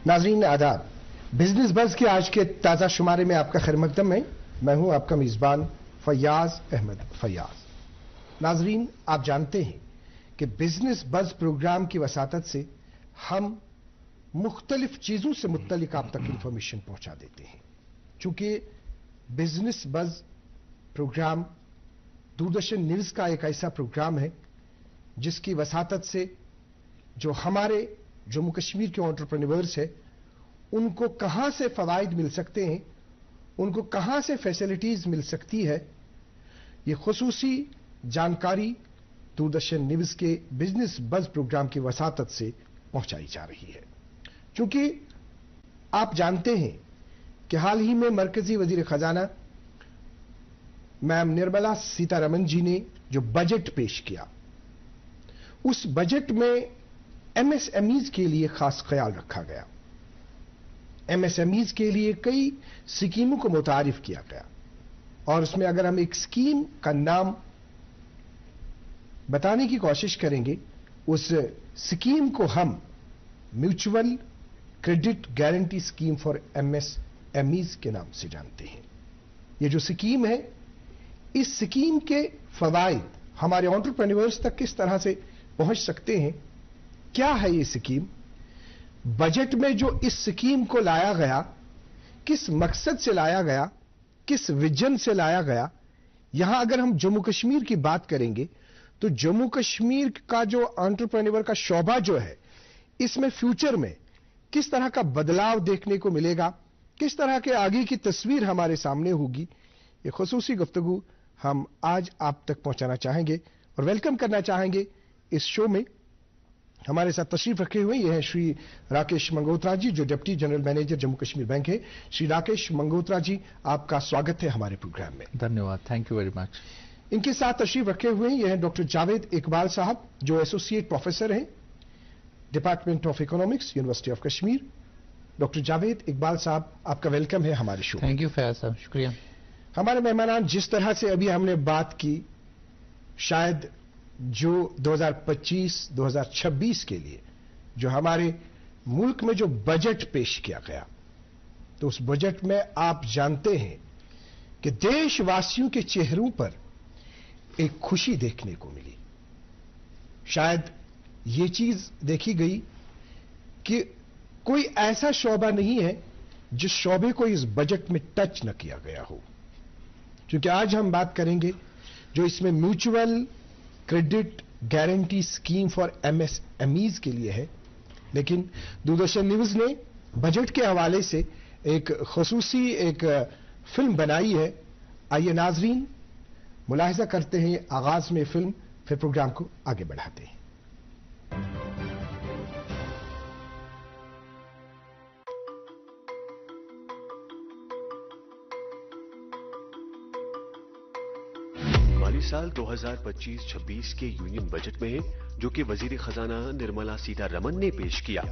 नाज़रीन आदाब, business buzz के आज के ताज़ा शुमारे में आपका खैर मकदम है। मैं हूं आपका मेज़बान फयाज अहमद फयाज। नाज़रीन, आप जानते हैं कि बिजनेस बज़ प्रोग्राम की वसातत से हम मुख्तलिफ चीज़ों से मुत्तलिक आप तक इंफॉर्मेशन पहुंचा देते हैं। चूंकि Business Buzz programme Doordarshan news का एक ऐसा प्रोग्राम है जिसकी वसातत से जो हमारे जम्मू कश्मीर के एंटरप्रेन्योर्स है उनको कहां से फवाइद मिल सकते हैं, उनको कहां से फैसिलिटीज मिल सकती है, ये खुसूसी जानकारी दूरदर्शन न्यूज़ के बिजनेस बज़ प्रोग्राम की वसातत से पहुंचाई जा रही है। चूंकि आप जानते हैं कि हाल ही में मरकजी वजीर खजाना मैम निर्मला सीतारमण जी ने जो बजट पेश किया, उस बजट में एमएसएमईज के लिए खास ख्याल रखा गया। एमएसएमईज के लिए कई स्कीमों को मुतारिफ किया गया और उसमें अगर हम एक स्कीम का नाम बताने की कोशिश करेंगे, उस स्कीम को हम mutual credit guarantee scheme for MSMEs के नाम से जानते हैं। ये जो स्कीम है, इस स्कीम के फवाइद हमारे एंटरप्रेन्योर्स तक किस तरह से पहुंच सकते हैं, क्या है ये स्कीम, बजट में जो इस स्कीम को लाया गया किस मकसद से लाया गया, किस विजन से लाया गया। यहां अगर हम जम्मू कश्मीर की बात करेंगे तो जम्मू कश्मीर का जो एंटरप्रेन्योर का शोबा जो है, इसमें फ्यूचर में किस तरह का बदलाव देखने को मिलेगा, किस तरह के आगे की तस्वीर हमारे सामने होगी, ये खुसूसी गुफ्तगू हम आज आप तक पहुंचाना चाहेंगे और वेलकम करना चाहेंगे। इस शो में हमारे साथ तशरीफ रखे हुए ये हैं श्री राकेश मंगोत्रा जी, जो deputy general manager Jammu Kashmir bank है। श्री राकेश मंगोत्रा जी, आपका स्वागत है हमारे प्रोग्राम में। धन्यवाद, थैंक यू वेरी मच। इनके साथ तशरीफ रखे हुए ये हैं डॉक्टर जावेद इकबाल साहब, जो एसोसिएट प्रोफेसर हैं department of economics, university of Kashmir. Doctor Javed Iqbal साहब, आपका वेलकम है हमारे शो। थैंक यू फयाज साहब, शुक्रिया। हमारे मेहमान, जिस तरह से अभी हमने बात की, शायद जो 2025-2026 के लिए जो हमारे मुल्क में जो बजट पेश किया गया, तो उस बजट में आप जानते हैं कि देशवासियों के चेहरों पर एक खुशी देखने को मिली। शायद ये चीज देखी गई कि कोई ऐसा शोबा नहीं है जिस शोबे को इस बजट में टच न किया गया हो। क्योंकि आज हम बात करेंगे जो इसमें mutual credit guarantee scheme for MSMEs के लिए है, लेकिन दूरदर्शन न्यूज़ ने बजट के हवाले से एक खुसूसी एक फिल्म बनाई है। आइए नाजरीन, मुलाहिजा करते हैं आगाज में फिल्म, फिर प्रोग्राम को आगे बढ़ाते हैं। साल 2025-26 के यूनियन बजट में, जो कि वजीर खजाना निर्मला सीतारमण ने पेश किया,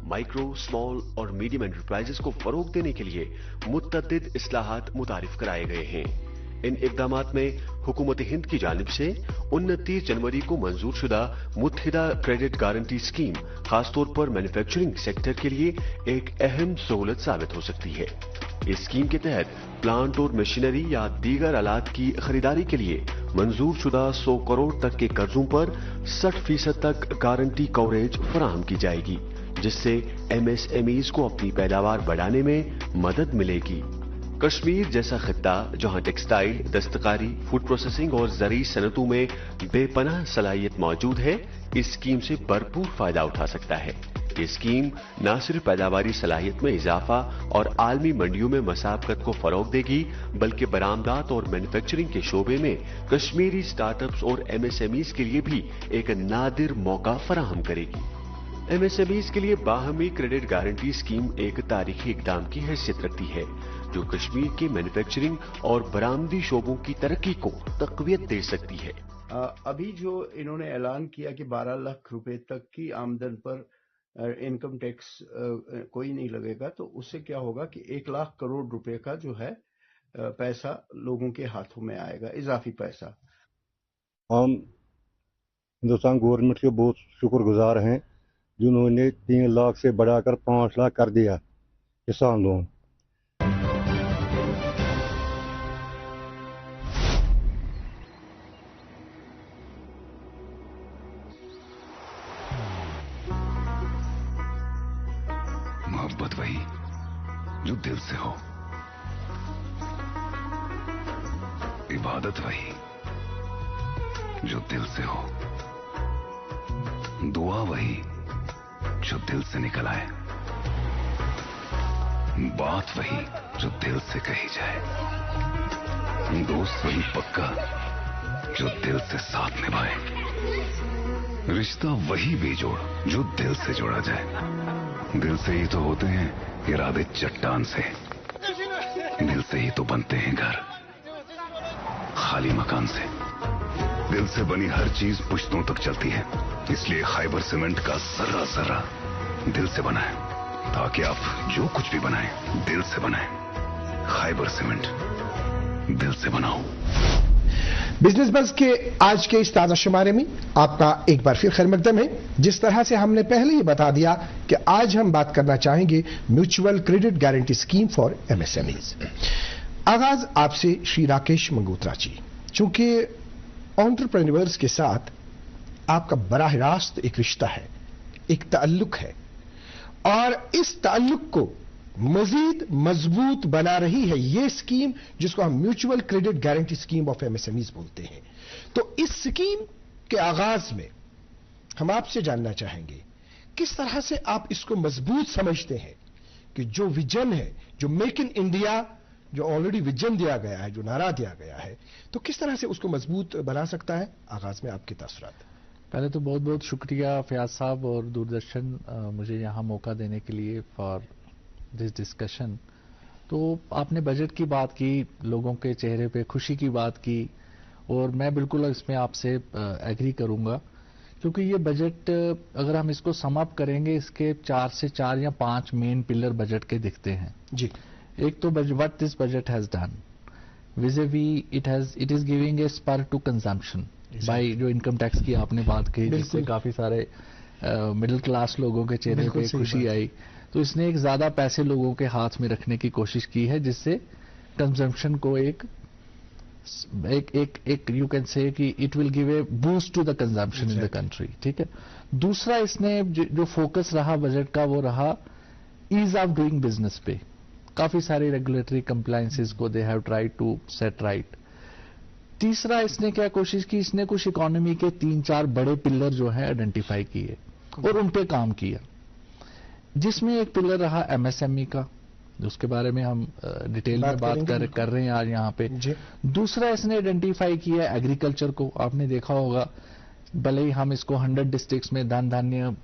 माइक्रो, स्मॉल और मीडियम एंटरप्राइजेस को फरोग देने के लिए मुतअद्दिद इस्लाहात मुतारिफ कराए गए हैं। इन इक़दामात में हुकूमत हिंद की जानिब से 29 जनवरी को मंजूर शुदा मुत्तहिदा क्रेडिट गारंटी स्कीम खासतौर पर मैन्युफैक्चरिंग सेक्टर के लिए एक अहम सहूलत साबित हो सकती है। इस स्कीम के तहत प्लांट और मशीनरी या दीगर आलात की खरीदारी के लिए मंजूर शुदा 100 करोड़ तक के कर्जों पर 60% तक गारंटी कवरेज फराहम की जाएगी, जिससे एमएसएमईज को अपनी पैदावार बढ़ाने में मदद मिलेगी। कश्मीर जैसा खित्ता जहां टेक्सटाइल, दस्तकारी, फूड प्रोसेसिंग और ज़रूरी सनतों में बेपनाह सलाहियत मौजूद है, इस स्कीम से भरपूर फायदा उठा सकता है। ये स्कीम न सिर्फ पैदावारी सलाहियत में इजाफा और आलमी मंडियों में मसाबकत को फरोग देगी, बल्कि बरामदात और मैन्युफैक्चरिंग के शोबे में कश्मीरी स्टार्टअप्स और एमएसएमईज के लिए भी एक नादिर मौका फराहम करेगी। एमएसएमईज के लिए बाहमी क्रेडिट गारंटी स्कीम एक तारीखी इकदाम की हैसियत रखती है, जो कश्मीर के मैन्युफैक्चरिंग और बरामदी शोबों की तरक्की को तकवीत दे सकती है। अभी जो इन्होंने ऐलान किया कि 12 लाख रुपए तक की आमदन पर इनकम टैक्स कोई नहीं लगेगा, तो उससे क्या होगा कि 1 लाख करोड़ रुपए का जो है पैसा लोगों के हाथों में आएगा, इजाफी पैसा। हम हिंदुस्तान गवर्नमेंट के बहुत शुक्रगुजार हैं जिन्होंने 3 लाख से बढ़ाकर 5 लाख कर दिया किसान लोन। मोहब्बत वही जो दिल से हो, इबादत वही जो दिल से हो, दुआ वही जो दिल से निकल आए, बात वही जो दिल से कही जाए, दोस्त वही पक्का जो दिल से साथ निभाए, रिश्ता वही बेजोड़ जो दिल से जोड़ा जाए। दिल से ही तो होते हैं इरादे चट्टान से, दिल से ही तो बनते हैं घर खाली मकान से। दिल से बनी हर चीज पुश्तों तक चलती है, इसलिए खैबर सीमेंट का जर्रा जर्रा दिल से बना है, ताकि आप जो कुछ भी बनाएं दिल से बनाएं। खैबर सीमेंट, दिल से बनाओ। बिजनेस बज़ के आज के इस ताजा शुमारे में आपका एक बार फिर खैर मकदम है। जिस तरह से हमने पहले ही बता दिया कि आज हम बात करना चाहेंगे mutual credit guarantee scheme for MSMEs. आगाज आपसे श्री राकेश मंगोत्रा जी, चूंकि एंटरप्रेन्योर्स के साथ आपका बराह रास्त एक रिश्ता है, एक ताल्लुक है, और इस ताल्लुक को मजीद मजबूत बना रही है ये स्कीम जिसको हम mutual credit guarantee scheme of MSMEs बोलते हैं। तो इस स्कीम के आगाज में हम आपसे जानना चाहेंगे किस तरह से आप इसको मजबूत समझते हैं कि जो विजन है, जो मेक इन इंडिया, जो ऑलरेडी विजन दिया गया है, जो नारा दिया गया है, तो किस तरह से उसको मजबूत बना सकता है। आगाज में आपके तासुरात। पहले तो बहुत बहुत शुक्रिया फयाज साहब और दूरदर्शन मुझे यहाँ मौका देने के लिए फॉर दिस डिस्कशन। तो आपने बजट की बात की, लोगों के चेहरे पे खुशी की बात की, और मैं बिल्कुल इसमें आपसे एग्री करूंगा, क्योंकि ये बजट अगर हम इसको सम अप करेंगे, इसके 4 से 4 या 5 मेन पिलर बजट के दिखते हैं जी। एक तो what this budget has done vis-a-vis it is giving a spur to consumption by, जो इनकम टैक्स की आपने बात की जिससे काफी सारे मिडिल क्लास लोगों के चेहरे पे खुशी आई। तो इसने एक ज्यादा पैसे लोगों के हाथ में रखने की कोशिश की है, जिससे कंजम्पशन को एक यू कैन से कि it will give a boost to the consumption in the country. ठीक है। दूसरा इसने जो फोकस रहा बजट का वो रहा ईज ऑफ डूइंग बिजनेस पे। काफी सारी रेगुलेटरी कंप्लायंसेस को they have tried to set right. तीसरा इसने क्या कोशिश की, इसने कुछ इकोनॉमी के 3-4 बड़े पिलर जो है आइडेंटिफाई किए और उन पे काम किया, जिसमें एक पिलर रहा एमएसएमई का, उसके बारे में हम डिटेल में बात कर रहे हैं आज यहाँ पे। दूसरा इसने आइडेंटिफाई किया एग्रीकल्चर को। आपने देखा होगा, भले ही हम इसको 100 डिस्ट्रिक्ट्स में धन धान्य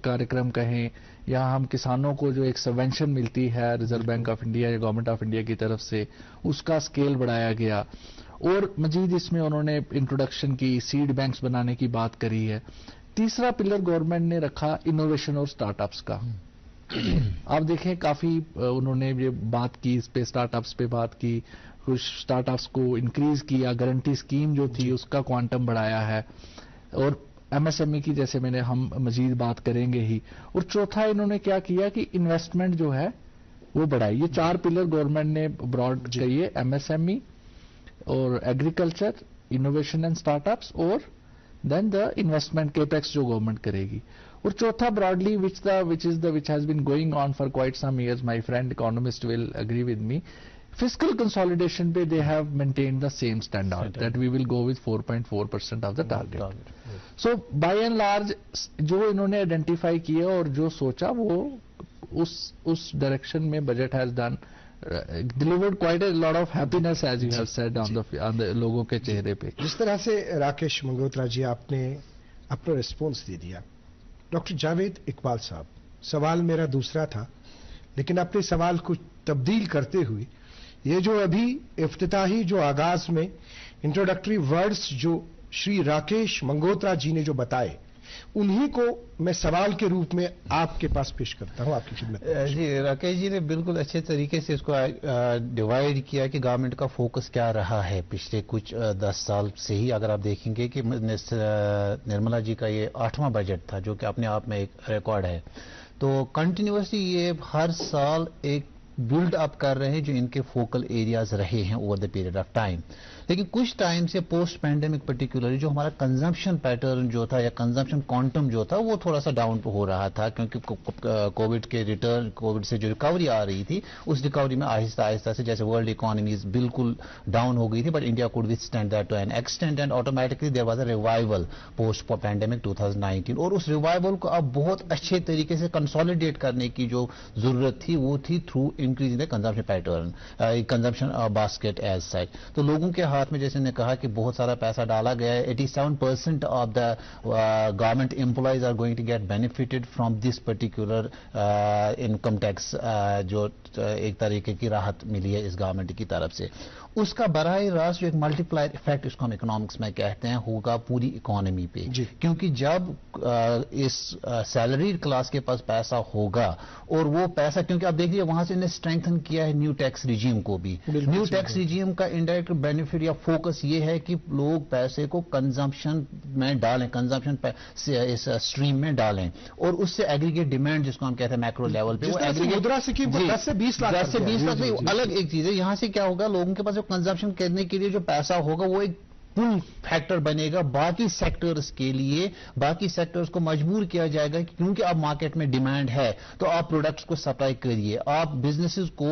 कार्यक्रम कहें, या हम किसानों को जो एक सबवेंशन मिलती है रिजर्व बैंक ऑफ इंडिया या गवर्नमेंट ऑफ इंडिया की तरफ से, उसका स्केल बढ़ाया गया। और मजीद इसमें उन्होंने इंट्रोडक्शन की, सीड बैंक्स बनाने की बात करी है। तीसरा पिलर गवर्नमेंट ने रखा इनोवेशन और स्टार्टअप्स का। आप देखें काफी उन्होंने ये बात की, इस पे स्टार्टअप्स पे बात की, कुछ स्टार्टअप्स को इंक्रीज किया, गारंटी स्कीम जो थी उसका क्वांटम बढ़ाया है, और एमएसएमई की जैसे मैंने हम मजीद बात करेंगे ही। और चौथा इन्होंने क्या किया कि इन्वेस्टमेंट जो है वो बढ़ाई। ये 4 पिलर गवर्नमेंट ने ब्रॉड कहिए, एमएसएमई और एग्रीकल्चर, इनोवेशन एंड स्टार्टअप्स, और देन द इन्वेस्टमेंट केपेक्स जो गवर्नमेंट करेगी। और चौथा broadly which has been going on for quite some years, my friend economist will agree with me, fiscal consolidation पे they have maintained the same standard that we will go with 4.4% of the target. So by and large जो इन्होंने identify किया और जो सोचा वो उस direction में budget has done delivered quite a lot of happiness as you have said on the लोगों के चेहरे पे। जिस तरह से राकेश मंगोत्रा जी आपने अपना रिस्पॉन्स दे दिया, डॉक्टर जावेद इकबाल साहब, सवाल मेरा दूसरा था, लेकिन अपने सवाल को तब्दील करते हुए ये जो अभी इफ्तिताही जो आगाज में इंट्रोडक्टरी वर्ड्स जो श्री राकेश मंगोत्रा जी ने जो बताए उन्हीं को मैं सवाल के रूप में आपके पास पेश करता हूं, आपकी खिदमत में। जी, राकेश जी ने बिल्कुल अच्छे तरीके से इसको डिवाइड किया कि गवर्नमेंट का फोकस क्या रहा है पिछले कुछ 10 साल से ही। अगर आप देखेंगे कि निर्मला जी का ये 8वां बजट था, जो कि अपने आप में एक रिकॉर्ड है, तो कंटिन्यूसली ये हर साल एक बिल्ड अप कर रहे हैं जो इनके फोकल एरियाज रहे हैं over the period of time. लेकिन कुछ टाइम से पोस्ट पैंडेमिक पर्टिकुलरली जो हमारा कंजम्पशन पैटर्न जो था या कंजम्पशन क्वांटम जो था वो थोड़ा सा डाउन हो रहा था, क्योंकि कोविड के रिटर्न, कोविड से जो रिकवरी आ रही थी उस रिकवरी में आहिस्ता आहिस्ता से जैसे वर्ल्ड इकोनॉमीज बिल्कुल डाउन हो गई थी, but India could withstand that to an extent and automatically there was a revival post pandemic 2019। और उस रिवाइवल को अब बहुत अच्छे तरीके से कंसोलिडेट करने की जो जरूरत थी वो थी through increase in the consumption pattern, consumption basket as such. तो लोगों के हाथ में, जैसे ने कहा कि बहुत सारा पैसा डाला गया है, 87% of the government employees are going to get benefited from this particular income tax, जो एक तरीके की राहत मिली है इस गवर्नमेंट की तरफ से। उसका बराह रास्त जो एक मल्टीप्लायर इफेक्ट इसको हम इकोनॉमिक्स में कहते हैं होगा पूरी इकोनॉमी पे, क्योंकि जब इस सैलरीड क्लास के पास पैसा होगा और वो पैसा, क्योंकि आप देखिए वहां से इन्हें स्ट्रेंथन किया है न्यू टैक्स रिजीम को भी। न्यू टैक्स रिजीम का इनडायरेक्ट बेनिफिट या फोकस ये है कि लोग पैसे को कंजम्पशन में डालें, कंजम्पशन इस स्ट्रीम में डालें और उससे एग्रीगेट डिमांड जिसको हम कहते हैं मैक्रो लेवल पे, वो एग्रीगेट मुद्रा से 10 से 20 लाख, 10 से 20 लाख अलग एक चीज है। यहां से क्या होगा, लोगों के पास कंजम्पशन करने के लिए जो पैसा होगा वो एक पुल फैक्टर बनेगा बाकी सेक्टर्स के लिए। बाकी सेक्टर्स को मजबूर किया जाएगा कि क्योंकि अब मार्केट में डिमांड है तो आप प्रोडक्ट्स को सप्लाई करिए। आप बिजनेसेस को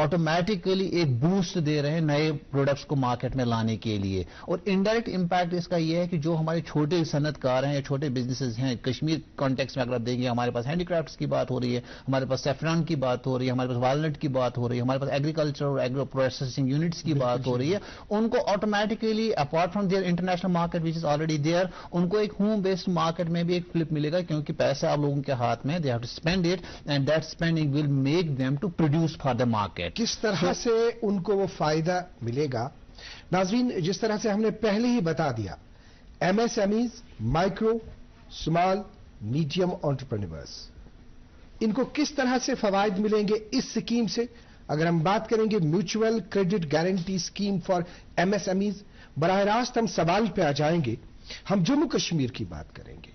ऑटोमेटिकली एक बूस्ट दे रहे हैं नए प्रोडक्ट्स को मार्केट में लाने के लिए। और इनडायरेक्ट इंपैक्ट इसका यह है कि जो हमारे छोटे सनतकार हैं या छोटे बिजनेसेस हैं, कश्मीर कॉन्टेक्स्ट में अगर आप देंगे, हमारे पास हैंडीक्राफ्ट्स की बात हो रही है, हमारे पास सेफ्रॉन की बात हो रही है, हमारे पास वॉलनट की बात हो रही है, हमारे पास एग्रीकल्चर और एग्रो प्रोसेसिंग यूनिट्स की बात हो रही है, उनको automatically apart from their international market which is already there, उनको एक होम बेस्ड मार्केट में भी एक फ्लिप मिलेगा, क्योंकि पैसा आप लोगों के हाथ में, they have to spend it and that spending will make them to produce for the market. किस तरह से उनको वो फायदा मिलेगा? नाजरीन, जिस तरह से हमने पहले ही बता दिया, MSMEs, micro small medium entrepreneurs, इनको किस तरह से फवायद मिलेंगे इस स्कीम से। अगर हम बात करेंगे mutual credit guarantee scheme for MSMEs, बराह रास्त हम सवाल पे आ जाएंगे, हम जम्मू कश्मीर की बात करेंगे।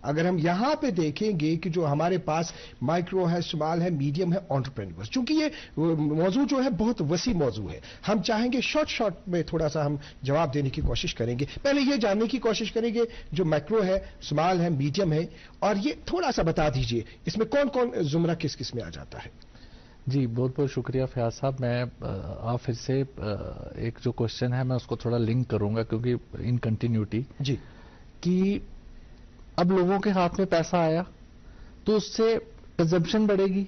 अगर हम यहां पे देखेंगे कि जो हमारे पास माइक्रो है, स्मॉल है, मीडियम है, एंटरप्रेन्योर्स, चूंकि ये मौजू जो है बहुत वसी मौजू है, हम चाहेंगे शॉर्ट में थोड़ा सा हम जवाब देने की कोशिश करेंगे। पहले ये जानने की कोशिश करेंगे जो माइक्रो है, स्मॉल है, मीडियम है, और ये थोड़ा सा बता दीजिए इसमें कौन कौन जुमरा किस किस में आ जाता है। जी, बहुत बहुत शुक्रिया फयाज साहब। मैं आप फिर से एक जो क्वेश्चन है मैं उसको थोड़ा लिंक करूंगा, क्योंकि इन कंटिन्यूटी जी, कि अब लोगों के हाथ में पैसा आया तो उससे कंजम्पशन बढ़ेगी,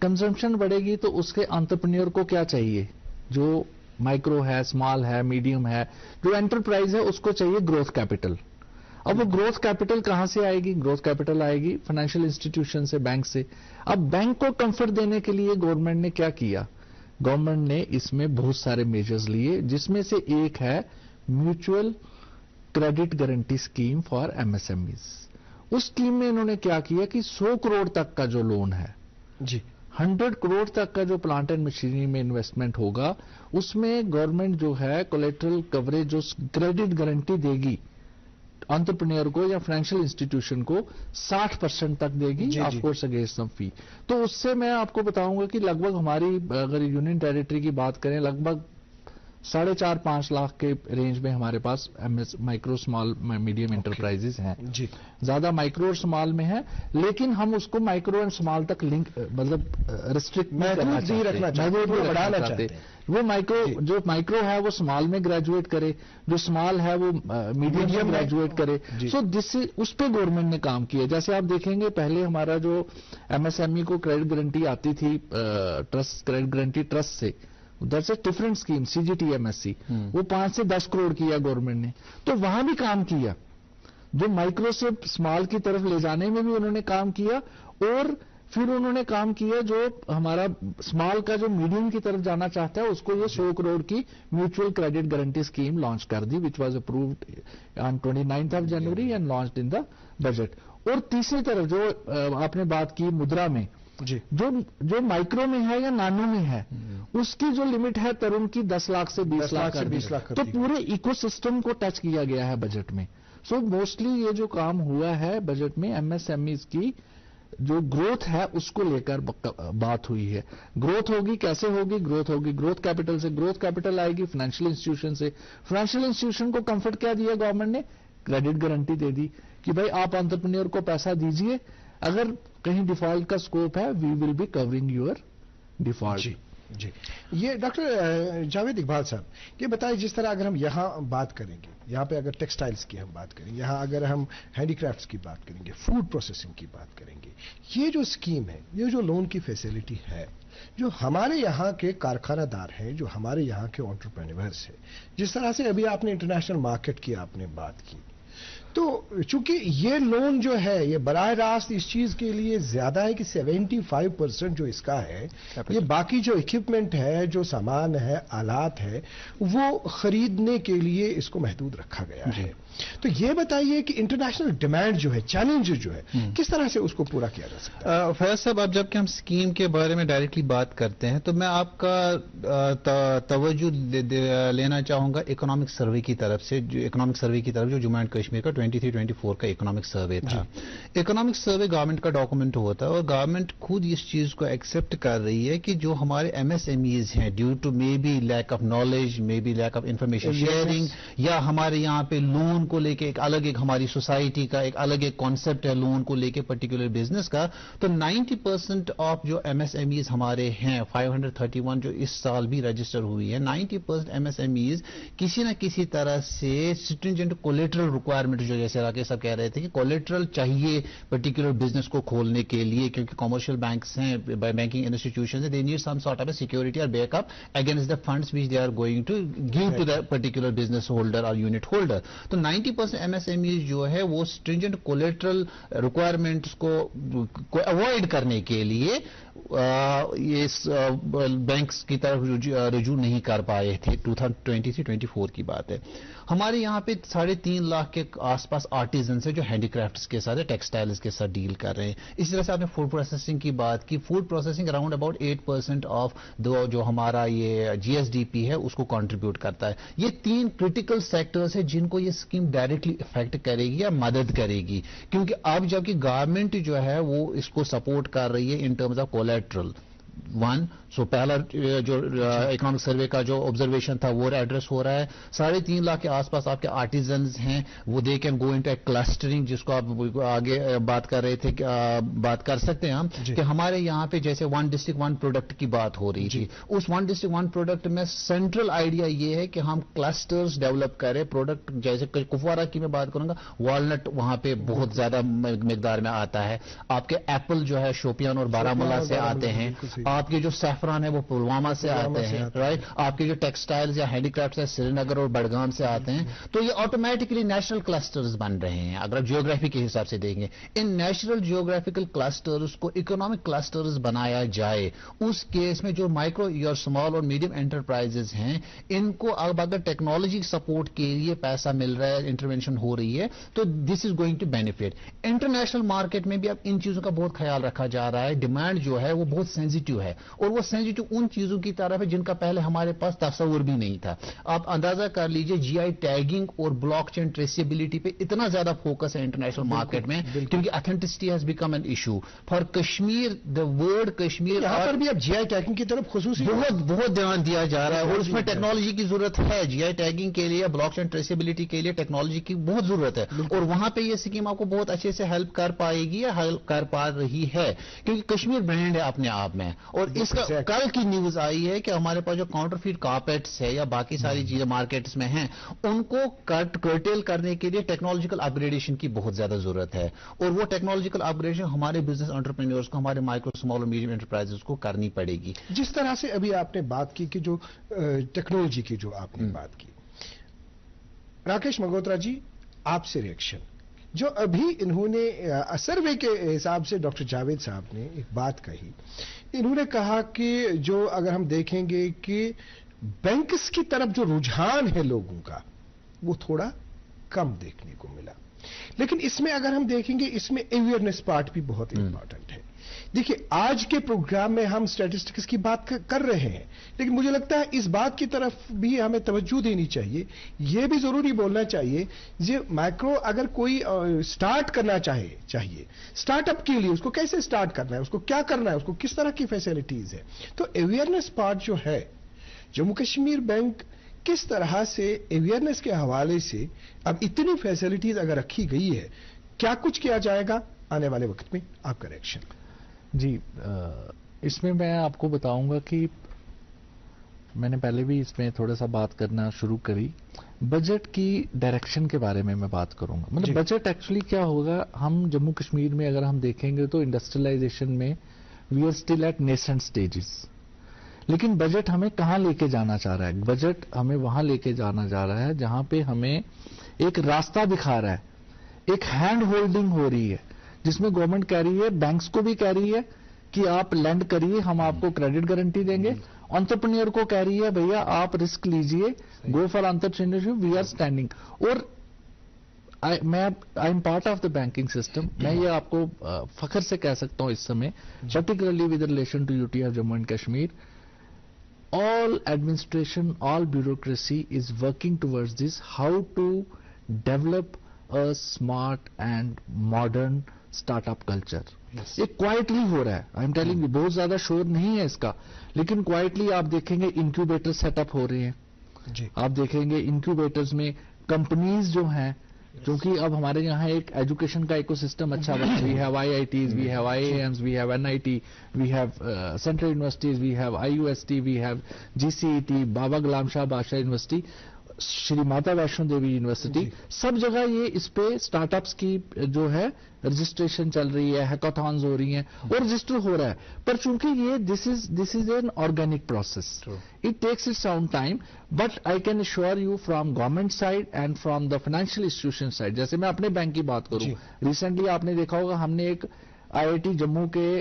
कंजम्पशन बढ़ेगी तो उसके एंटरप्रेन्योर को क्या चाहिए, जो माइक्रो है, स्मॉल है, मीडियम है, जो एंटरप्राइज है उसको चाहिए ग्रोथ कैपिटल। अब वो ग्रोथ कैपिटल कहां से आएगी? ग्रोथ कैपिटल आएगी फाइनेंशियल इंस्टीट्यूशन से, बैंक से। अब बैंक को कंफर्ट देने के लिए गवर्नमेंट ने क्या किया? गवर्नमेंट ने इसमें बहुत सारे मेजर्स लिए, जिसमें से एक है mutual credit guarantee scheme for MSMEs. उस स्कीम में इन्होंने क्या किया कि 100 करोड़ तक का जो लोन है जी, 100 करोड़ तक का जो प्लांट एंड मशीनरी में इन्वेस्टमेंट होगा, उसमें गवर्नमेंट जो है कोलेटरल कवरेज, जो क्रेडिट गारंटी देगी एंटरप्रेन्योर को या फाइनेंशियल इंस्टीट्यूशन को 60% तक देगी, ऑफ कोर्स अगेंस्ट सम फी। तो उससे मैं आपको बताऊंगा कि लगभग हमारी, अगर यूनियन टेरिटरी की बात करें, लगभग 4.5-5 लाख के रेंज में हमारे पास माइक्रो स्मॉल मीडियम एंटरप्राइजेस हैं जी। ज्यादा माइक्रो और स्मॉल में है, लेकिन हम उसको माइक्रो एंड स्मॉल तक लिंक, मतलब रिस्ट्रिक्ट नहीं करना चाहते। वो माइक्रो, जो माइक्रो है वो स्मॉल में ग्रेजुएट करे, जो स्मॉल है वो मीडियम में ग्रेजुएट करे। सो दिस, उस पे गवर्नमेंट ने काम किया। जैसे आप देखेंगे पहले हमारा जो एमएसएमई को क्रेडिट गारंटी आती थी ट्रस्ट, क्रेडिट गारंटी ट्रस्ट से, that's a different scheme, CGTMSC, वो 5 से 10 करोड़ किया गवर्नमेंट ने, तो वहां भी काम किया। जो माइक्रो से स्मॉल की तरफ ले जाने में भी उन्होंने काम किया, और फिर उन्होंने काम किया जो हमारा स्मॉल का जो मीडियम की तरफ जाना चाहता है उसको ये 100 करोड़ की mutual credit guarantee scheme launch कर दी, which was approved on 29th of January and launched in the budget. और तीसरी तरफ जो आपने बात की मुद्रा में, जी, जो माइक्रो में है या नानो में है, उसकी जो लिमिट है तरुण की 10 लाख से 20 लाख कर दी। तो पूरे इकोसिस्टम को टच किया गया है बजट में। सो मोस्टली ये जो काम हुआ है बजट में एमएसएमईज की जो ग्रोथ है उसको लेकर बात हुई है। ग्रोथ होगी, कैसे होगी? ग्रोथ होगी ग्रोथ कैपिटल से। ग्रोथ कैपिटल आएगी फाइनेंशियल इंस्टीट्यूशन से। फाइनेंशियल इंस्टीट्यूशन को कंफर्ट क्या दिया गवर्नमेंट ने? क्रेडिट गारंटी दे दी कि भाई आप एंटरप्रेन्योर को पैसा दीजिए, अगर कहीं डिफॉल्ट का स्कोप है we will be covering your default. जी जी। ये डॉक्टर जावेद इकबाल साहब ये बताइए, जिस तरह अगर हम यहाँ बात करेंगे, यहाँ पे अगर टेक्सटाइल्स की हम बात करेंगे, यहाँ अगर हम हैंडीक्राफ्ट्स की बात करेंगे, फूड प्रोसेसिंग की बात करेंगे, ये जो स्कीम है, ये जो लोन की फैसिलिटी है, जो हमारे यहाँ के कारखानादार हैं, जो हमारे यहाँ के एंटरप्रेन्योर्स हैं, जिस तरह से अभी आपने इंटरनेशनल मार्केट की आपने बात की, तो चूंकि ये लोन जो है ये बराह रास्त इस चीज के लिए ज्यादा है कि 75% जो इसका है ये बाकी जो इक्विपमेंट है, जो सामान है, आलात है, वो खरीदने के लिए इसको महदूद रखा गया है। तो ये बताइए कि इंटरनेशनल डिमांड जो है, चैलेंज जो है, किस तरह से उसको पूरा किया जा सकता है? फैज साहब, अब जबकि हम स्कीम के बारे में डायरेक्टली बात करते हैं तो मैं आपका तवज्जो लेना चाहूंगा इकोनॉमिक सर्वे की तरफ से, जो जम्मू एंड कश्मीर का 23-24 का इकोनॉमिक सर्वे था। इकोनॉमिक सर्वे गवर्नमेंट का डॉक्यूमेंट होता है और गवर्नमेंट खुद इस चीज को एक्सेप्ट कर रही है कि जो हमारे एमएसएमईज हैं, due to maybe lack of knowledge, maybe lack of information sharing, या हमारे यहाँ पे लोन को लेके एक अलग एक हमारी सोसाइटी का एक अलग एक कॉन्सेप्ट है लोन को लेके पर्टिकुलर बिजनेस का, तो 90% ऑफ जो एमएसएमईज हमारे हैं 531 जो इस साल भी रजिस्टर हुई है, 90% एमएसएमईज किसी न किसी तरह से स्ट्रिंजेंट कोलेटरल रिक्वायरमेंट, जो जैसे राकेश साहब कह रहे थे कि कोलेटरल चाहिए पर्टिकुलर बिजनेस को खोलने के लिए, क्योंकि कमर्शियल बैंक्स हैं, बैंकिंग इंस्टीट्यूशन है, they need some sort of security और backup against the funds which they are going to give to the particular business holder और यूनिट होल्डर। तो 90% एमएसएमई जो है वो स्ट्रिंजेंट कोलेटरल रिक्वायरमेंट्स को avoid करने के लिए ये बैंक्स की तरफ रुजू नहीं कर पाए थे। 2023-24 की बात है। हमारे यहाँ पे 3.5 लाख के आसपास आर्टिजन है जो हैंडीक्राफ्ट्स के साथ, टेक्सटाइल्स के साथ डील कर रहे हैं। इसी तरह से आपने फूड प्रोसेसिंग की बात की। Food processing around about 8% of जो हमारा ये जीएसडीपी है उसको कंट्रीब्यूट करता है। ये 3 क्रिटिकल सेक्टर्स है जिनको ये स्कीम डायरेक्टली इफेक्ट करेगी या मदद करेगी, क्योंकि अब जबकि गवर्नमेंट जो है वो इसको सपोर्ट कर रही है इन टर्म्स ऑफ कोलेट्रल। पहला जो इकोनॉमिक सर्वे का जो ऑब्जर्वेशन था वो एड्रेस हो रहा है। 3.5 लाख के आसपास आपके आर्टिजन्स हैं, वो they can go into clustering, जिसको आप आगे बात कर रहे थे, बात कर सकते हैं हम कि हमारे यहाँ पे जैसे 1 डिस्ट्रिक्ट 1 प्रोडक्ट की बात हो रही थी, उस 1 डिस्ट्रिक्ट 1 प्रोडक्ट में सेंट्रल आइडिया ये है कि हम क्लस्टर्स डेवलप करें। प्रोडक्ट जैसे कुपवारा की मैं बात करूंगा, वॉलनट वहां पे बहुत ज्यादा मिकदार में आता है। आपके एप्पल जो है शोपियान और बारामूला से आते हैं। आपके जो सैफरान है वो पुलवामा से आते हैं, राइट। आपके जो टेक्सटाइल्स या हैंडीक्राफ्ट्स है श्रीनगर और बड़गाम से आते हैं। तो ये ऑटोमेटिकली नेशनल क्लस्टर्स बन रहे हैं अगर आप जियोग्राफी के हिसाब से देखेंगे। इन नेशनल जियोग्राफिकल क्लस्टर्स को इकोनॉमिक क्लस्टर्स बनाया जाए, उस केस में जो माइक्रो या स्मॉल और मीडियम एंटरप्राइजेस हैं इनको अब अगर टेक्नोलॉजी सपोर्ट के लिए पैसा मिल रहा है, इंटरवेंशन हो रही है, तो this is going to benefit. International market में भी अब इन चीजों का बहुत ख्याल रखा जा रहा है। डिमांड जो है वो बहुत सेंसिटिव है और वो सेंसिटिव उन चीजों की तरफ है जिनका पहले हमारे पास तस्वुर भी नहीं था। आप अंदाजा कर लीजिए जीआई टैगिंग और ब्लॉकचेन ट्रेसेबिलिटी पे इतना ज्यादा फोकस है इंटरनेशनल मार्केट में, क्योंकि authenticity has become an issue for Kashmir. The word Kashmir यहां पर भी अब जीआई टैगिंग की तरफ खुसूसी बहुत ध्यान दिया जा रहा है और उसमें टेक्नोलॉजी की जरूरत है। जीआई टैगिंग के लिए, ब्लॉकचेन ट्रेसेबिलिटी के लिए टेक्नोलॉजी की बहुत जरूरत है और वहां पे ये स्कीम आपको बहुत अच्छे से हेल्प कर पाएगी या हेल्प कर पा रही है, क्योंकि कश्मीर ब्रांड है अपने आप में। और इसका कल की न्यूज आई है कि हमारे पास जो काउंटरफीट कारपेट्स है या बाकी सारी चीजें मार्केट्स में हैं, उनको कर्टेल करने के लिए टेक्नोलॉजिकल अपग्रेडेशन की बहुत ज्यादा जरूरत है और वो टेक्नोलॉजिकल अपग्रेडेशन हमारे बिजनेस एंटरप्रेन्योर्स को, हमारे माइक्रो स्मॉल और मीडियम एंटरप्राइजेस को करनी पड़ेगी। जिस तरह से अभी आपने बात की कि जो टेक्नोलॉजी की जो आपने बात की, राकेश मगोत्रा जी आपसे रिएक्शन जो अभी इन्होंने सर्वे के हिसाब से डॉक्टर जावेद साहब ने एक बात कही, इन्होंने कहा कि जो अगर हम देखेंगे कि बैंक्स की तरफ जो रुझान है लोगों का वो थोड़ा कम देखने को मिला। लेकिन इसमें अगर हम देखेंगे, इसमें अवेयरनेस पार्ट भी बहुत इंपॉर्टेंट है। देखिए, आज के प्रोग्राम में हम स्टैटिस्टिक्स की बात कर रहे हैं, लेकिन मुझे लगता है इस बात की तरफ भी हमें तवज्जो देनी चाहिए। यह भी जरूरी बोलना चाहिए जे माइक्रो अगर कोई स्टार्ट करना चाहिए स्टार्टअप के लिए उसको कैसे स्टार्ट करना है, उसको क्या करना है, उसको किस तरह की फैसिलिटीज है। तो अवेयरनेस पार्ट जो है, जम्मू कश्मीर बैंक किस तरह से अवेयरनेस के हवाले से अब इतनी फैसिलिटीज अगर रखी गई है, क्या कुछ किया जाएगा आने वाले वक्त में, आपका रिएक्शन? जी, इसमें मैं आपको बताऊंगा कि मैंने पहले भी इसमें थोड़ा सा बात करना शुरू करी। बजट की डायरेक्शन के बारे में मैं बात करूंगा। मतलब बजट एक्चुअली क्या होगा, हम जम्मू कश्मीर में अगर हम देखेंगे तो इंडस्ट्रियलाइजेशन में we are still at nascent stages. लेकिन बजट हमें कहां लेके जाना चाह रहा है? बजट हमें वहां लेके जाना जा रहा है जहां पे हमें एक रास्ता दिखा रहा है, एक हैंड होल्डिंग हो रही है, जिसमें गवर्नमेंट कह रही है, बैंक्स को भी कह रही है कि आप लैंड करिए, हम आपको क्रेडिट गारंटी देंगे। एंटरप्रेन्योर को कह रही है, भैया आप रिस्क लीजिए, go for entrepreneurship, we are standing. और I am part of the banking system. मैं ये आपको फख्र से कह सकता हूं इस समय, particularly with relation to UT of Jammu and Kashmir, all administration, all bureaucracy is working towards this, how to develop a smart and modern startup culture. ये क्वाइटली हो रहा है, आई एम टेलिंग यू, बहुत ज्यादा शोर नहीं है इसका, लेकिन क्वाइटली आप देखेंगे इंक्यूबेटर सेटअप हो रहे हैं जी। आप देखेंगे इंक्यूबेटर्स में कंपनीज जो हैं, क्योंकि अब हमारे यहाँ एक एजुकेशन का इकोसिस्टम अच्छा बना। We have IITs, we have IIMs, we have NIT, we have central universities, we have IUST, we have GCET, Baba Ghulam Shah Badshah university, Shri Mata Vaishno Devi university, सब जगह ये इस पे स्टार्टअप्स की जो है रजिस्ट्रेशन चल रही है, हैकाथॉन्स हो रही हैं और रजिस्टर हो रहा है। पर चूंकि ये this is an organic process, it takes its own time, but I can assure you from government side and from the financial institution side. जैसे मैं अपने बैंक की बात करूं, रिसेंटली आपने देखा होगा हमने एक IIT जम्मू के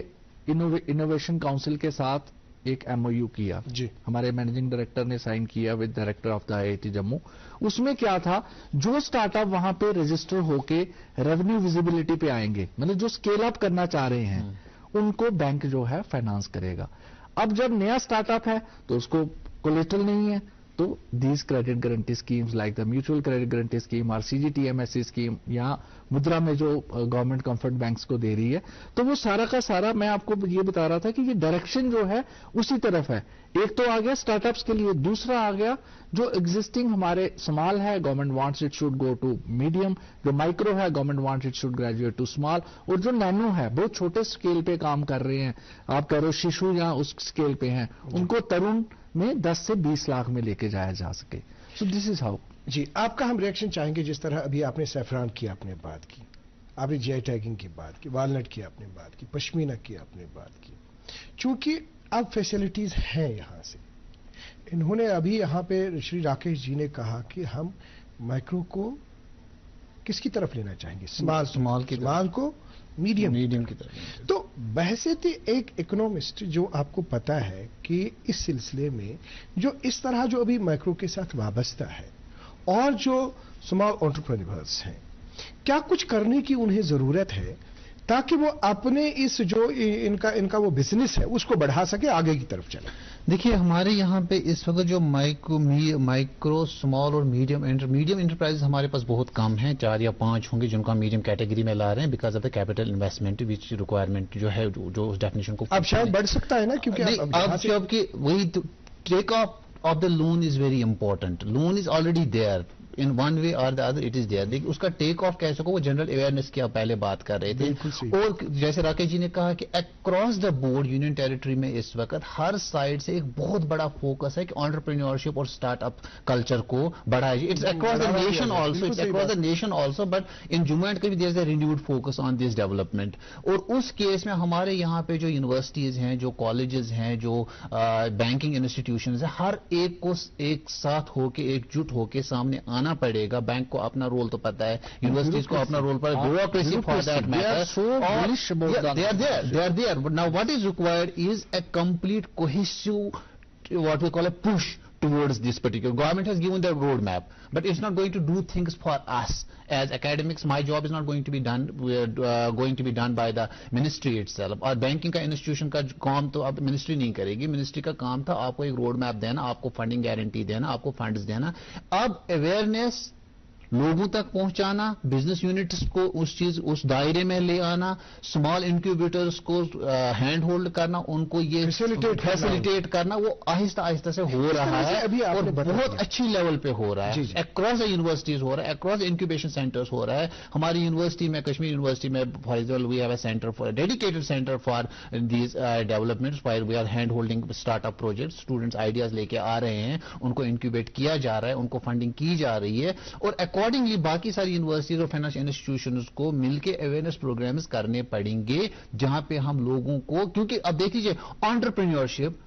इनोवेशन काउंसिल के साथ एक MOU किया जी। हमारे मैनेजिंग डायरेक्टर ने साइन किया with director of the IIT Jammu. उसमें क्या था, जो स्टार्टअप वहां पे रजिस्टर होके रेवेन्यू विजिबिलिटी पे आएंगे, मतलब जो स्केल अप करना चाह रहे हैं, उनको बैंक जो है फाइनेंस करेगा। अब जब नया स्टार्टअप है तो उसको कोलेटरल नहीं है, तो these credit guarantee schemes like the mutual credit guarantee scheme और CGTMSE स्कीम या मुद्रा में जो गवर्नमेंट कंफर्ट बैंक्स को दे रही है, तो वो सारा का सारा मैं आपको ये बता रहा था कि ये डायरेक्शन जो है उसी तरफ है। एक तो आ गया स्टार्टअप्स के लिए, दूसरा आ गया जो एग्जिस्टिंग हमारे स्मॉल है, government wants it should go to medium, जो माइक्रो है government wants it should graduate to small, और जो नैनो है बहुत छोटे स्केल पे काम कर रहे हैं, आप कह रहे हो शिशु या उस स्केल पे हैं, उनको तरुण में 10 से 20 लाख में लेके जाया जा सके। So this is how. जी, आपका हम रिएक्शन चाहेंगे। जिस तरह अभी आपने सैफरान की आपने बात की, आपने GI टैगिंग की बात की, वालनट की आपने बात की, पश्मीना की आपने बात की, चूंकि अब फैसिलिटीज हैं यहां से, इन्होंने अभी यहां पे श्री राकेश जी ने कहा कि हम माइक्रो को किसकी तरफ लेना चाहेंगे, स्मॉल को मीडियम की तरफ। तो बहसेती एक इकोनॉमिस्ट जो आपको पता है कि इस सिलसिले में जो इस तरह जो अभी माइक्रो के साथ वाबस्ता है और जो स्मॉल एंटरप्रेन्योर्स हैं, क्या कुछ करने की उन्हें जरूरत है ताकि वो अपने इस जो इनका वो बिजनेस है उसको बढ़ा सके, आगे की तरफ चले? देखिए, हमारे यहाँ पे इस वक्त जो माइक्रो स्मॉल और मीडियम इंटरप्राइज हमारे पास बहुत कम हैं, 4 या 5 होंगे जिनको हम मीडियम कैटेगरी में ला रहे हैं, because of the capital investment which requirement जो है, जो उस डेफिनेशन को अब शायद बढ़ सकता है ना, क्योंकि अब जबकि वही take off the loan is very important. Loan is already there in one way और the other, it is there. देखिए उसका टेक ऑफ कैसे को, वो जनरल अवेयरनेस की आप पहले बात कर रहे थे। और जैसे राकेश जी ने कहा कि across the board union territory में इस वक्त हर साइड से एक बहुत बड़ा फोकस है कि एंटरप्रेन्योरशिप और स्टार्टअप कल्चर को बढ़ाया जाए। It's across the nation also, it's across the nation also, but in Jammu and Kashmir there is a renewed focus on this development. और उस केस में हमारे यहाँ पे जो यूनिवर्सिटीज हैं, जो कॉलेजेस हैं, जो बैंकिंग इंस्टीट्यूशन है, हर एक को एक साथ होके, एकजुट होके सामने आना पड़ेगा. बैंक को अपना रोल तो पता है, यूनिवर्सिटीज को अपना रोल पता है, bureaucracy for that matter. They are there. But now what is required is a complete cohesive, what we call a push towards this particular. Government has given their roadmap, but it's not going to do things for us as academics. My job is not going to be done. Going to be done by the ministry itself. और banking का institution का काम तो अब ministry नहीं करेगी. Ministry का काम था आपको एक रोड मैप देना, आपको फंडिंग गारंटी देना, आपको फंड्स देना. अब अवेयरनेस लोगों तक पहुंचाना, बिजनेस यूनिट्स को उस दायरे में ले आना, स्मॉल इंक्यूबेटर्स को हैंड होल्ड करना, उनको ये फैसिलिटेट करना, वो आहिस्ता आहिस्ता से हो रहा है. अभी और बहुत अच्छी लेवल पे हो रहा है. अक्रॉस द यूनिवर्सिटीज हो रहा है, अक्रॉस इंक्यूबेशन सेंटर्स हो रहा है. हमारी यूनिवर्सिटी में, कश्मीर यूनिवर्सिटी में for example we have a centre for dedicated centre for these developments where we are hand holding startup project. Students ideas लेके आ रहे हैं, उनको इंक्यूबेट किया जा रहा है, उनको फंडिंग की जा रही है, और अकॉर्डिंगली बाकी सारी यूनिवर्सिटीज और फाइनेंशियल इंस्टीट्यूशंस को मिलकर अवेयरनेस प्रोग्राम्स करने पड़ेंगे, जहां पे हम लोगों को, क्योंकि अब देख लीजिए entrepreneurship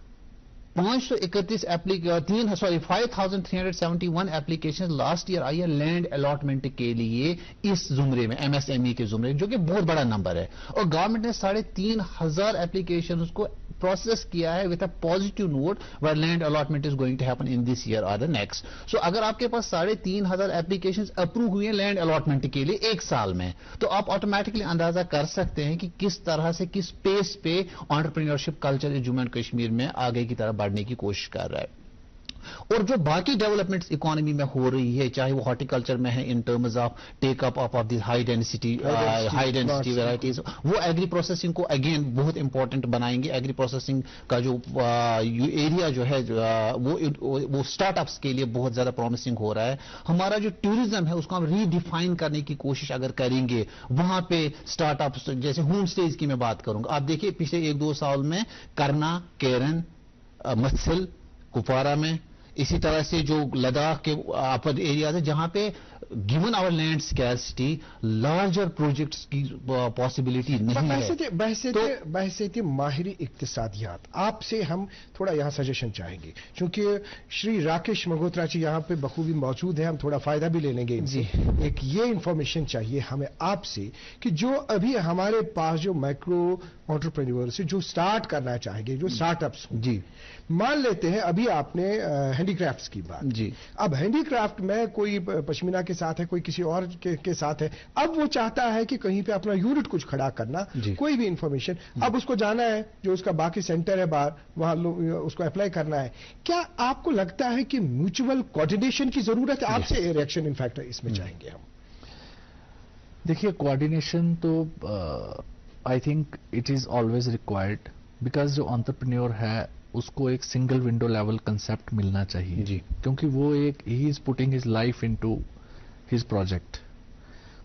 5,371 application last year I है लैंड अलॉटमेंट के लिए इस जुमरे में, एमएसएमई के जुमरे, जो कि बहुत बड़ा नंबर है. और गवर्नमेंट ने 3,500 एप्लीकेशन को प्रोसेस किया है with a positive note, where land allotment is going to happen in this year और द नेक्स्ट. सो अगर आपके पास 3,500 एप्लीकेशन अप्रूव हुई हैं लैंड अलॉटमेंट के लिए एक साल में, तो आप ऑटोमेटिकली अंदाजा कर सकते हैं कि किस तरह से, किस पेस पे entrepreneurship culture Jammu and Kashmir में आगे की तरफ बढ़ने की कोशिश कर रहा है. और जो बाकी डेवलपमेंट्स इकोनॉमी में हो रही है, चाहे वो हॉर्टिकल्चर में है in terms of take up of the high density varieties, वो एग्री प्रोसेसिंग को अगेन बहुत इंपॉर्टेंट बनाएंगे. एग्री प्रोसेसिंग का जो एरिया जो है वो स्टार्टअप्स के लिए बहुत ज्यादा प्रॉमिसिंग हो रहा है. हमारा जो टूरिज्म है उसको हम रीडिफाइन करने की कोशिश अगर करेंगे, वहां पे स्टार्टअप्स, जैसे होम स्टेज की मैं बात करूंगा, आप देखिए पिछले 1-2 साल में करना, केरन, मत्सल, कुपवारा में, इसी तरह से जो लद्दाख के अपर एरियाज है जहां पे given our land scarcity larger projects की पॉसिबिलिटी नहीं है. बहसेते माहिरी इक्तिसादियात, आपसे हम थोड़ा यहाँ सजेशन चाहेंगे, क्योंकि श्री राकेश मगोत्रा जी यहाँ पे बखूबी मौजूद है, हम थोड़ा फायदा भी ले लेंगे इनसे. एक ये इंफॉर्मेशन चाहिए हमें आपसे कि जो अभी हमारे पास जो माइक्रो एंटरप्रेन्योर्स जो स्टार्ट करना चाहेंगे, जो स्टार्टअप्स जी, मान लेते हैं अभी आपने हैंडीक्राफ्ट्स की बात जी, अब हैंडीक्राफ्ट में कोई पश्मीना के साथ है, कोई किसी और के साथ है, अब वो चाहता है कि कहीं पे अपना यूनिट कुछ खड़ा करना, कोई भी इंफॉर्मेशन, अब उसको जाना है जो उसका बाकी सेंटर है बाहर, वहां उसको अप्लाई करना है. क्या आपको लगता है कि म्यूचुअल कोऑर्डिनेशन की जरूरत है? आपसे रिएक्शन इनफैक्ट इसमें चाहेंगे हम. देखिए, कोऑर्डिनेशन तो I think it is always required, because जो एंटरप्रेन्योर है उसको एक सिंगल विंडो लेवल कंसेप्ट मिलना चाहिए जी, क्योंकि वो एक he is putting his life into his project.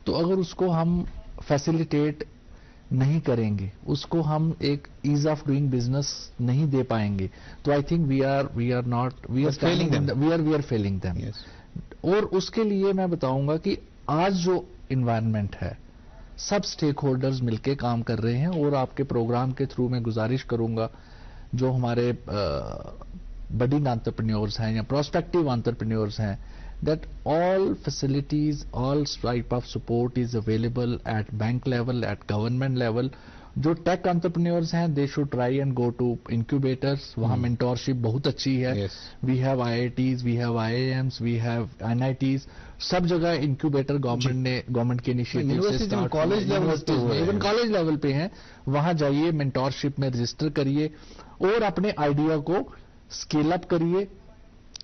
तो अगर उसको हम फैसिलिटेट नहीं करेंगे, उसको हम एक ईज ऑफ डूइंग बिजनेस नहीं दे पाएंगे, तो I think we are failing them. और उसके लिए मैं बताऊंगा कि आज जो इन्वायरमेंट है, सब स्टेक होल्डर्स मिलकर काम कर रहे हैं. और आपके प्रोग्राम के थ्रू मैं गुजारिश करूंगा जो हमारे बडिंग एंटरप्रेन्योर्स हैं या प्रोस्पेक्टिव एंटरप्रेन्योर्स हैं, that all facilities, all type of support is available at bank level, at government level. जो टेक एंटरप्रेन्योर्स हैं, they should try and go to incubators, वहां मेंटोरशिप बहुत अच्छी है. We have IITs, we have IIMs, we have NITs, सब जगह incubator government के initiative से स्टार्ट, कॉलेज लेवल पे हैं. वहां जाइए, मेंटोरशिप में रजिस्टर करिए और अपने आइडिया को स्केल अप करिए.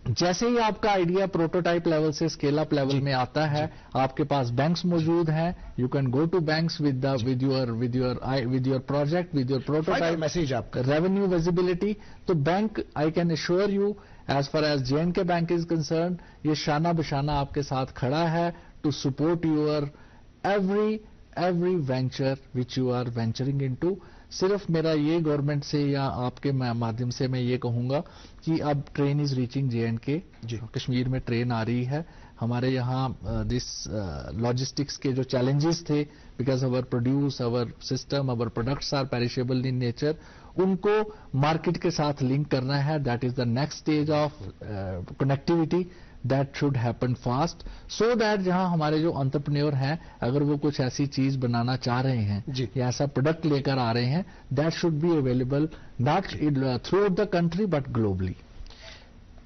जैसे ही आपका आइडिया प्रोटोटाइप लेवल से स्केल अप लेवल में आता है, आपके पास बैंक्स मौजूद हैं, you can go to banks with your project, with your prototype, message आपका रेवेन्यू विजिबिलिटी. तो bank, I can assure you, as far as J&K bank is concerned, ये शाना बशाना आपके साथ खड़ा है to support your every venture which you are venturing into. सिर्फ मेरा ये गवर्नमेंट से या आपके माध्यम से मैं ये कहूंगा कि अब train is reaching J&K, Kashmir में ट्रेन आ रही है. हमारे यहाँ दिस लॉजिस्टिक्स के जो चैलेंजेस थे, because our produce, our system, our products are perishable in nature, उनको मार्केट के साथ लिंक करना है. That is the next stage of connectivity that should happen fast, so that جہاں ہمارے جو انٹرپرینور ہیں اگر وہ کچھ ایسی چیز بنانا چاہ رہے ہیں یا ایسا پروڈکٹ لے کر آ رہے ہیں, that should be available not throughout the country but globally.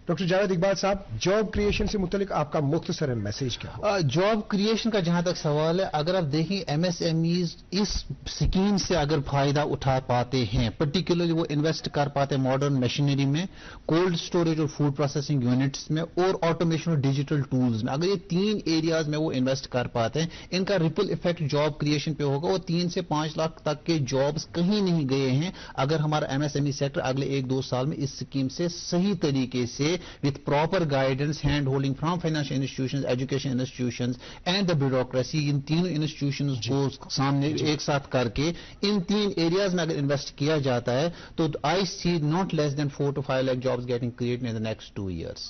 Doctor Javed Iqbal صاحب, جاب کریشن سے متعلق آپ کا مختصر میسج کیا ہو؟ جاب کریشن کا جہاں تک سوال ہے, اگر آپ دیکھیں ایم ایس ایم ایز اس اسکیم سے اگر فائدہ اٹھا پاتے ہیں, پرٹیکولرلی وہ انویسٹ کر پاتے ہیں ماڈرن مشینری میں, کولڈ اسٹوریج اور فوڈ پروسیسنگ یونٹس میں, اور آٹومیشن اور ڈیجیٹل ٹولز میں, اگر یہ 3 ایریاز میں وہ انویسٹ کر پاتے ہیں, ان کا ریپل افیکٹ جاب کریشن پہ ہوگا. اور 3 سے 5 لاکھ تک کے جابز کہیں نہیں گئے ہیں اگر ہمارا M S M E sector اگلے 1-2 سال میں اس اسکیم سے صحیح طریقے سے with proper guidance, hand holding from financial institutions, education institutions and the bureaucracy, ان تینوں انسٹیٹیوشنز کو سامنے ایک ساتھ کر کے ان 3 ایریاز میں اگر انویسٹ کیا جاتا ہے تو I see not less than 4 to 5 lakh jobs getting created in the next 2 years.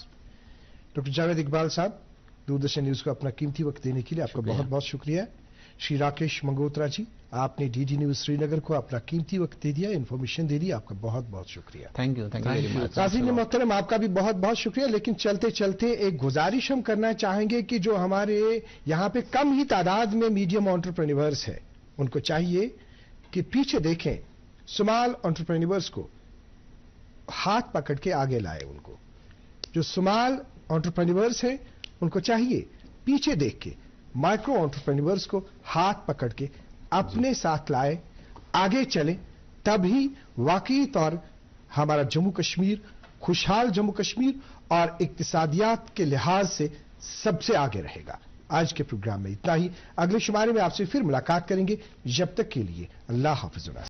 Doctor Javed Iqbal صاحب, دوردرشن نیوز کو اپنا قیمتی وقت دینے کے لیے آپ کا بہت بہت شکریہ. شری راکیش منگوترا جی, آپ نے ڈی ڈی نیوز سری نگر کو اپنا قیمتی وقت دے دیا, انفارمیشن دے دی, آپ کا بہت بہت شکریہ. Thank you very much. ناظرین محترم, آپ کا بھی بہت بہت شکریہ. لیکن چلتے چلتے ایک گزارش ہم کرنا چاہیں گے کہ جو ہمارے یہاں پہ کم ہی تعداد میں میڈیم انٹرپرینیورس ہیں, ان کو چاہیے کہ پیچھے دیکھیں, اسمال انٹرپرینیورس کو ہاتھ پکڑ کے آگے لائے. ان کو جو اسمال انٹرپرینیورس ہیں ان کو چاہیے پیچھے دیکھ کے مائکرو انٹرپرینیورس کو ہاتھ پکڑ کے اپنے ساتھ لائے, آگے چلیں, تبھی واقعی طور ہمارا جموں کشمیر خوشحال جموں کشمیر اور اقتصادیات کے لحاظ سے سب سے آگے رہے گا. آج کے پروگرام میں اتنا ہی. اگلے شمارے میں آپ سے پھر ملاقات کریں گے. جب تک کے لیے اللہ حافظ.